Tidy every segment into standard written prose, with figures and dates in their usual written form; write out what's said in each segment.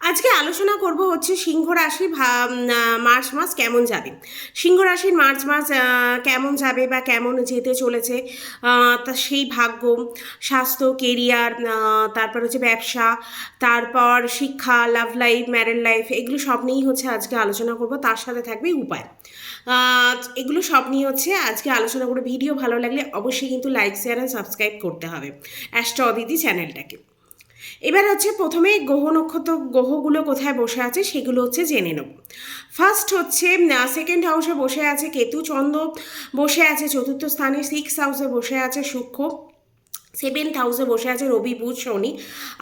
আজকে আলোচনা করব হচ্ছে সিংহ রাশি মার্চ মাস কেমন যাবে। সিংহ রাশির মার্চ মাস কেমন যাবে বা কেমন যেতে চলেছে, তা সেই ভাগ্য, স্বাস্থ্য, কেরিয়ার, তারপর হচ্ছে ব্যবসা, তারপর শিক্ষা, লাভ লাইফ, ম্যারেড লাইফ, এগুলো সব নিয়েই হচ্ছে আজকে আলোচনা করব। তার সাথে থাকবে উপায়। এগুলো সব নিয়ে হচ্ছে আজকে আলোচনা করে। ভিডিও ভালো লাগলে অবশ্যই কিন্তু লাইক, শেয়ার অ্যান্ড সাবস্ক্রাইব করতে হবে অ্যাস্ট্রো অদিতি চ্যানেলটাকে। এবার হচ্ছে প্রথমে গ্রহ নক্ষত্র, গ্রহগুলো কোথায় বসে আছে সেগুলো হচ্ছে জেনে নেব। ফার্স্ট হচ্ছে সেকেন্ড হাউসে বসে আছে কেতু, চন্দ্র বসে আছে চতুর্থ স্থানে, সিক্স হাউসে বসে আছে শুক্র, সেভেন্থ হাউসে বসে আছে রবি, বুধ, শনি,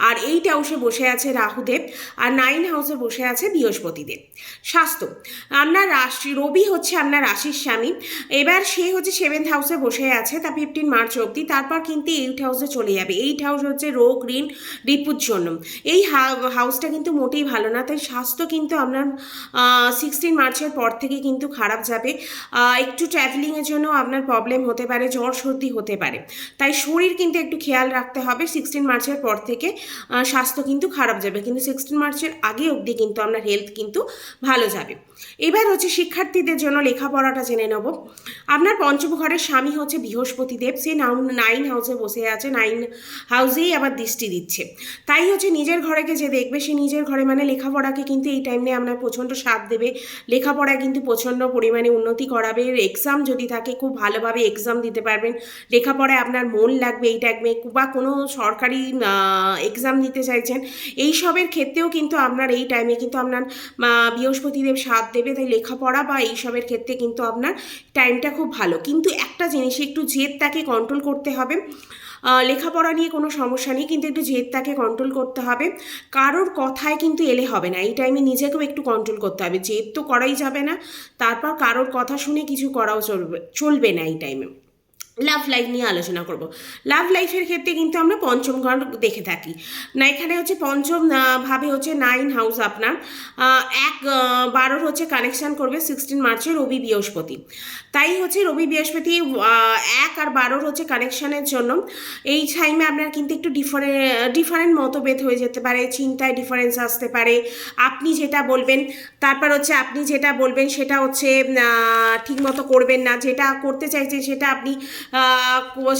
আর এইট হাউসে বসে আছে রাহুদেব, আর নাইন হাউসে বসে আছে বৃহস্পতিদেব। স্বাস্থ্য, আপনার রাশি রবি হচ্ছে আপনার রাশির স্বামী। এবার সে হচ্ছে সেভেন্থ হাউসে বসে আছে তা 15 মার্চ অবধি, তারপর কিন্তু এইট হাউসে চলে যাবে। এইট হাউস হচ্ছে রোগ, ঋণ, রিপুর জন্য। এই হাউসটা কিন্তু মোটেই ভালো না, তাই স্বাস্থ্য কিন্তু আপনার 16 মার্চের পর থেকে কিন্তু খারাপ যাবে। একটু ট্রাভেলিংয়ের জন্য আপনার প্রবলেম হতে পারে, জ্বর সর্দি হতে পারে, তাই শরীর কিন্তু একটু খেয়াল রাখতে হবে। 16 মার্চের পর থেকে স্বাস্থ্য কিন্তু খারাপ যাবে, কিন্তু 16 মার্চের আগে অবধি কিন্তু আপনার হেলথ কিন্তু ভালো যাবে। এবার হচ্ছে শিক্ষার্থীদের জন্য লেখাপড়াটা জেনে নেব। আপনার পঞ্চম ঘরের স্বামী হচ্ছে বৃহস্পতিদেব, সে নাইন হাউসে বসে আছে, নাইন হাউসেই আবার দৃষ্টি দিচ্ছে। তাই হচ্ছে নিজের ঘরেকে যে দেখবে, সে নিজের ঘরে মানে লেখাপড়াকে কিন্তু এই টাইমে আপনার প্রচণ্ড সাথ দেবে। লেখাপড়ায় কিন্তু প্রচণ্ড পরিমাণে উন্নতি করাবে। এক্সাম যদি থাকে খুব ভালোভাবে এক্সাম দিতে পারবেন। লেখাপড়ায় আপনার মন লাগবে এই টাইমে, বা কোনো সরকারি এক্সাম দিতে চাইছেন, এই সবের ক্ষেত্রেও কিন্তু আপনার এই টাইমে কিন্তু আপনার বৃহস্পতিদেব সাথ দেবে। তাই লেখাপড়া বা এইসবের ক্ষেত্রে কিন্তু আপনার টাইমটা খুব ভালো। কিন্তু একটা জিনিস, একটু জেদটাকে কন্ট্রোল করতে হবে। লেখাপড়া নিয়ে কোনো সমস্যা নেই, কিন্তু একটু জেদটাকে কন্ট্রোল করতে হবে। কারোর কথায় কিন্তু এলে হবে না, এই টাইমে নিজেকেও একটু কন্ট্রোল করতে হবে। জেদ তো করাই যাবে না, তারপর কারোর কথা শুনে কিছু করাও চলবে না এই টাইমে। লাভ লাইফ নিয়ে আলোচনা করব। লাভ লাইফের ক্ষেত্রে কিন্তু আমরা পঞ্চম ঘর দেখে থাকি না, এখানে হচ্ছে পঞ্চম ভাবে হচ্ছে নাইন হাউস আপনার 1-12 হচ্ছে কানেকশান করবে 16 মার্চে রবি বৃহস্পতি। তাই হচ্ছে রবি বৃহস্পতি 1 আর 12 হচ্ছে কানেকশানের জন্য এই টাইমে আপনার কিন্তু একটু ডিফারেন্ট মতভেদ হয়ে যেতে পারে, চিন্তায় ডিফারেন্স আসতে পারে। আপনি যেটা বলবেন, তারপর হচ্ছে আপনি যেটা বলবেন সেটা হচ্ছে ঠিকমতো করবেন না, যেটা করতে চাইছেন সেটা আপনি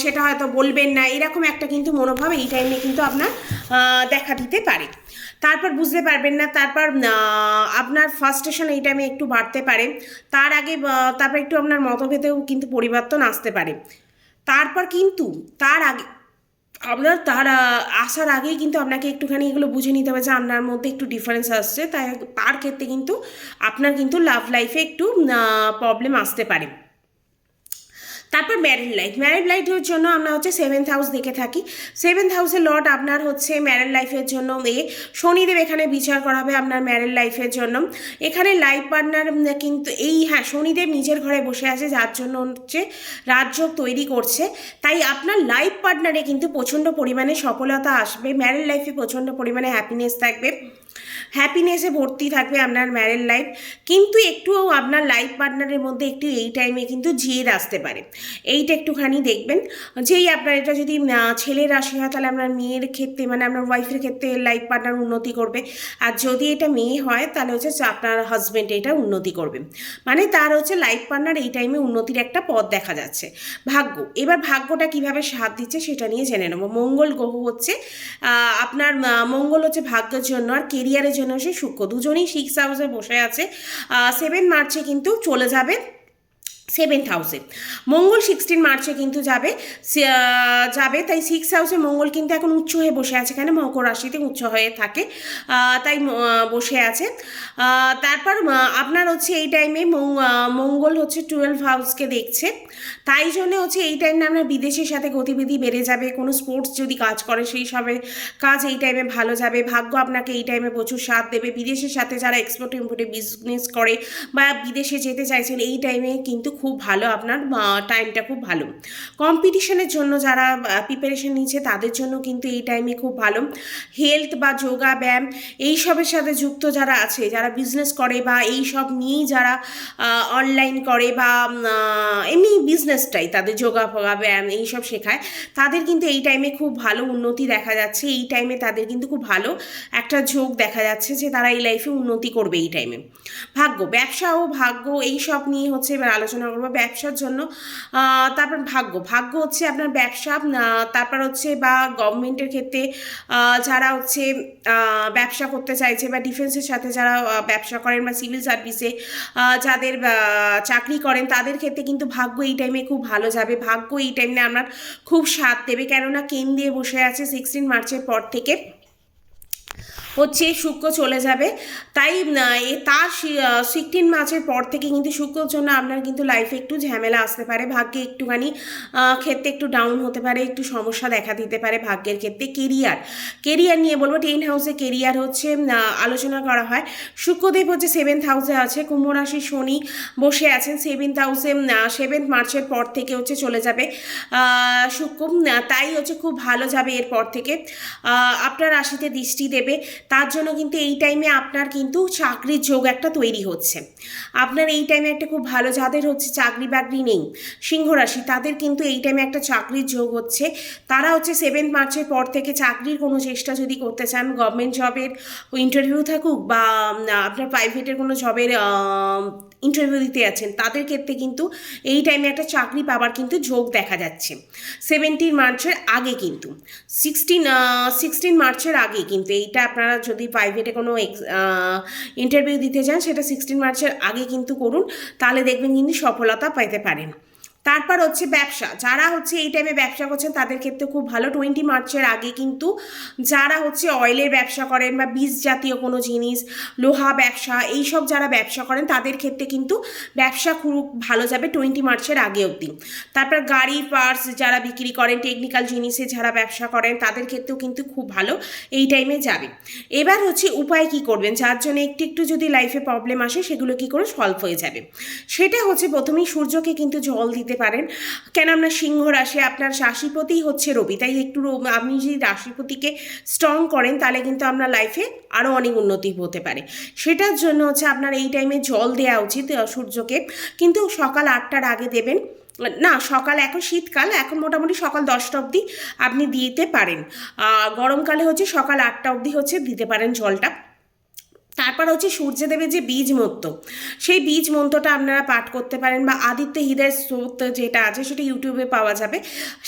সেটা হয়তো বলবেন না, এরকম একটা কিন্তু মনোভাব এই টাইমে কিন্তু আপনার দেখা দিতে পারে। তারপর বুঝতে পারবেন না, তারপর আপনার ফার্স্ট্রেশন এই টাইমে একটু বাড়তে পারে। তার আগে তারপর একটু আপনার মতভেদেও কিন্তু পরিবর্তন আসতে পারে। তারপর কিন্তু তার আগে আপনার আসার আগেই কিন্তু আপনাকে একটুখানি এগুলো বুঝে নিতে হবে যে আপনার মধ্যে একটু ডিফারেন্স আসছে, তাই তার ক্ষেত্রে কিন্তু আপনার কিন্তু লাভ লাইফে একটু প্রবলেম আসতে পারে। তারপর ম্যারিড লাইফ, ম্যারিড লাইফের জন্য আমরা হচ্ছে সেভেন্থ হাউস দেখে থাকি। সেভেন্থ হাউসের লর্ড আপনার হচ্ছে ম্যারিড লাইফের জন্য শনিদেব এখানে বিচার করাবে আপনার ম্যারিড লাইফের জন্য। এখানে লাইফ পার্টনার কিন্তু শনিদেব নিজের ঘরে বসে আছে, যার জন্য হচ্ছে রাজযোগ তৈরি করছে। তাই আপনার লাইফ পার্টনারে কিন্তু প্রচণ্ড পরিমাণে সফলতা আসবে, ম্যারিড লাইফে প্রচণ্ড পরিমাণে হ্যাপিনেস থাকবে, হ্যাপিনেসে ভর্তি থাকবে আপনার ম্যারিড লাইফ। কিন্তু একটু আপনার লাইফ পার্টনারের মধ্যে একটু এই টাইমে কিন্তু জেদ আসতে পারে, এইটা একটুখানি দেখবেন। যেই আপনার এটা যদি ছেলের রাশি হয় তাহলে আপনার মেয়ের ক্ষেত্রে মানে আপনার ওয়াইফের ক্ষেত্রে লাইফ পার্টনার উন্নতি করবে, আর যদি এটা মেয়ে হয় তাহলে হচ্ছে আপনার হাজব্যান্ড এটা উন্নতি করবে, মানে তার হচ্ছে লাইফ পার্টনার এই টাইমে উন্নতির একটা পথ দেখা যাচ্ছে। ভাগ্য, এবার ভাগ্যটা কিভাবে সাথ দিচ্ছে সেটা নিয়ে জেনে নেব। মঙ্গল গ্রহ হচ্ছে আপনার মঙ্গল হচ্ছে ভাগ্যের জন্য আর কেরিয়ারের জন্য হচ্ছে শুক্র, দুজনেই সিক্স হাউসে বসে আছে। 7 মার্চে কিন্তু চলে যাবে সেভেন্থ হাউসে। মঙ্গল 16 মার্চে কিন্তু যাবে তাই সিক্স হাউসে মঙ্গল কিন্তু এখন উচ্চ হয়ে বসে আছে, এখানে মকর রাশিতে উচ্চ হয়ে থাকে, তাই বসে আছে। তারপর আপনার হচ্ছে এই টাইমে মঙ্গল হচ্ছে 12 হাউসকে দেখছে, তাই জন্য হচ্ছে এই টাইমে আপনার বিদেশের সাথে গতিবিধি বেড়ে যাবে। কোনো স্পোর্টস যদি কাজ করে সেই সবের কাজ এই টাইমে ভালো যাবে। ভাগ্য আপনাকে এই টাইমে প্রচুর সাথ দেবে। বিদেশের সাথে যারা এক্সপোর্ট ইম্পোর্টে বিজনেস করে বা বিদেশে যেতে চাইছেন এই টাইমে কিন্তু খুব ভালো, আপনার টাইমটা খুব ভালো। কম্পিটিশনের জন্য যারা প্রিপারেশন নিচ্ছে তাদের জন্য কিন্তু এই টাইমে খুব ভালো। হেলথ বা যোগা ব্যায়াম এইসবের সাথে যুক্ত যারা আছে, যারা বিজনেস করে বা এই সব নিয়েই যারা অনলাইন করে বা এমনি বিজনেসটাই তাদের যোগা ফোগা ব্যায়াম এইসব শেখায়, তাদের কিন্তু এই টাইমে খুব ভালো উন্নতি দেখা যাচ্ছে। এই টাইমে তাদের কিন্তু খুব ভালো একটা ঝোঁক দেখা যাচ্ছে যে তারা এই লাইফে উন্নতি করবে এই টাইমে। ভাগ্য, ব্যবসা ও ভাগ্য এই সব নিয়ে হচ্ছে এবার আলোচনা করবো। ব্যবসার জন্য তারপর ভাগ্য হচ্ছে আপনার ব্যবসা, তারপর হচ্ছে বা গভর্নমেন্টের ক্ষেত্রে যারা হচ্ছে ব্যবসা করতে চাইছে বা ডিফেন্সের সাথে যারা ব্যবসা করেন বা সিভিল সার্ভিসে যাদের চাকরি করেন তাদের ক্ষেত্রে কিন্তু ভাগ্য এই টাইমে খুব ভালো যাবে। ভাগ্য এই টাইমে আপনার খুব সাথ দেবে, কেননা কেন দিয়ে বসে আছে 16 মার্চের পর থেকে হচ্ছে শুক্র চলে যাবে। তাই তার 16 মার্চের পর থেকে কিন্তু শুক্রর জন্য আপনার কিন্তু লাইফে একটু ঝামেলা আসতে পারে, ভাগ্যে একটুখানি ক্ষেত্রে একটু ডাউন হতে পারে, একটু সমস্যা দেখা দিতে পারে ভাগ্যের ক্ষেত্রে। কেরিয়ার নিয়ে বলবো, 10 হাউসে কেরিয়ার হচ্ছে আলোচনা করা হয়। শুক্রদেব হচ্ছে 7th হাউসে আছে, কুম্ভ রাশি শনি বসে আছেন 7th হাউসে। 7 মার্চের পর থেকে হচ্ছে চলে যাবে শুক্র, তাই হচ্ছে খুব ভালো যাবে এরপর থেকে। আপনার রাশিতে দৃষ্টি দেবে, তার জন্য কিন্তু এই টাইমে আপনার কিন্তু চাকরির যোগ একটা তৈরি হচ্ছে। আপনার এই টাইমে একটা খুব ভালো, যাদের হচ্ছে চাকরি বাকরি নেই সিংহ রাশি, তাদের কিন্তু এই টাইমে একটা চাকরির যোগ হচ্ছে। তারা হচ্ছে 7 মার্চের পর থেকে চাকরির কোনো চেষ্টা যদি করতে চান, গভর্নমেন্ট জবের ইন্টারভিউ থাকুক বা আপনার প্রাইভেটের কোনো জবের ইন্টারভিউ দিতে আছেন, তাদের ক্ষেত্রে কিন্তু এই টাইমে একটা চাকরি পাওয়ার কিন্তু যোগ দেখা যাচ্ছে 17 মার্চের আগে। কিন্তু 16 মার্চের আগে কিন্তু এইটা আপনারা যদি প্রাইভেটে কোনো ইন্টারভিউ দিতে চান সেটা 16 মার্চের আগে কিন্তু করুন, তাহলে দেখবেন কিন্তু সফলতা পেতে পারেন। তারপর হচ্ছে ব্যবসা, যারা হচ্ছে এই টাইমে ব্যবসা করছেন তাদের ক্ষেত্রে খুব ভালো। 20 মার্চের আগে কিন্তু যারা হচ্ছে অয়েলের ব্যবসা করেন বা বীজ জাতীয় কোনো জিনিস, লোহা ব্যবসা এইসব যারা ব্যবসা করেন তাদের ক্ষেত্রে কিন্তু ব্যবসা খুব ভালো যাবে 20 মার্চের আগে অবধি। তারপর গাড়ি পার্টস যারা বিক্রি করেন, টেকনিক্যাল জিনিসে যারা ব্যবসা করেন তাদের ক্ষেত্রেও কিন্তু খুব ভালো এই টাইমে যাবে। এবার হচ্ছে উপায় কি করবেন, যার জন্য একটু যদি লাইফে প্রবলেম আসে সেগুলো কি করে সলভ হয়ে যাবে, সেটা হচ্ছে প্রথমেই সূর্যকে কিন্তু জল দিতে পারেন। কেন, আপনার সিংহ রাশি, আপনার রাশিপতি হচ্ছে রবি, তাই একটু আপনি যদি রাশিপতিকে স্ট্রং করেন তাহলে কিন্তু আপনার লাইফে আরও অনেক উন্নতি হতে পারে। সেটার জন্য হচ্ছে আপনার এই টাইমে জল দেওয়া উচিত সূর্যকে, কিন্তু সকাল 8টার আগে দেবেন না। সকাল, এখন শীতকাল, এখন মোটামুটি সকাল 10টা অবধি আপনি দিতে পারেন। গরমকালে হচ্ছে সকাল 8টা অবধি হচ্ছে দিতে পারেন জলটা। তারপর হচ্ছে সূর্যদেবের যে বীজ মন্ত্র, সেই বীজ মন্ত্রটা আপনারা পাঠ করতে পারেন, বা আদিত্য হৃদয় স্তোত্র যেটা আছে সেটা ইউটিউবে পাওয়া যাবে,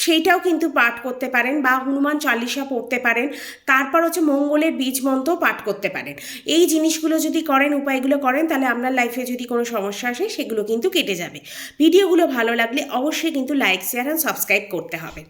সেইটাও কিন্তু পাঠ করতে পারেন, বা হনুমান চালিসা পড়তে পারেন। তারপর হচ্ছে মঙ্গলের বীজ মন্ত্র পাঠ করতে পারেন। এই জিনিসগুলো যদি করেন, উপায়গুলো করেন, তাহলে আপনার লাইফে যদি কোনো সমস্যা আসে সেগুলো কিন্তু কেটে যাবে। ভিডিওগুলো ভালো লাগলে অবশ্যই কিন্তু লাইক, শেয়ার অ্যান্ড সাবস্ক্রাইব করতে হবে।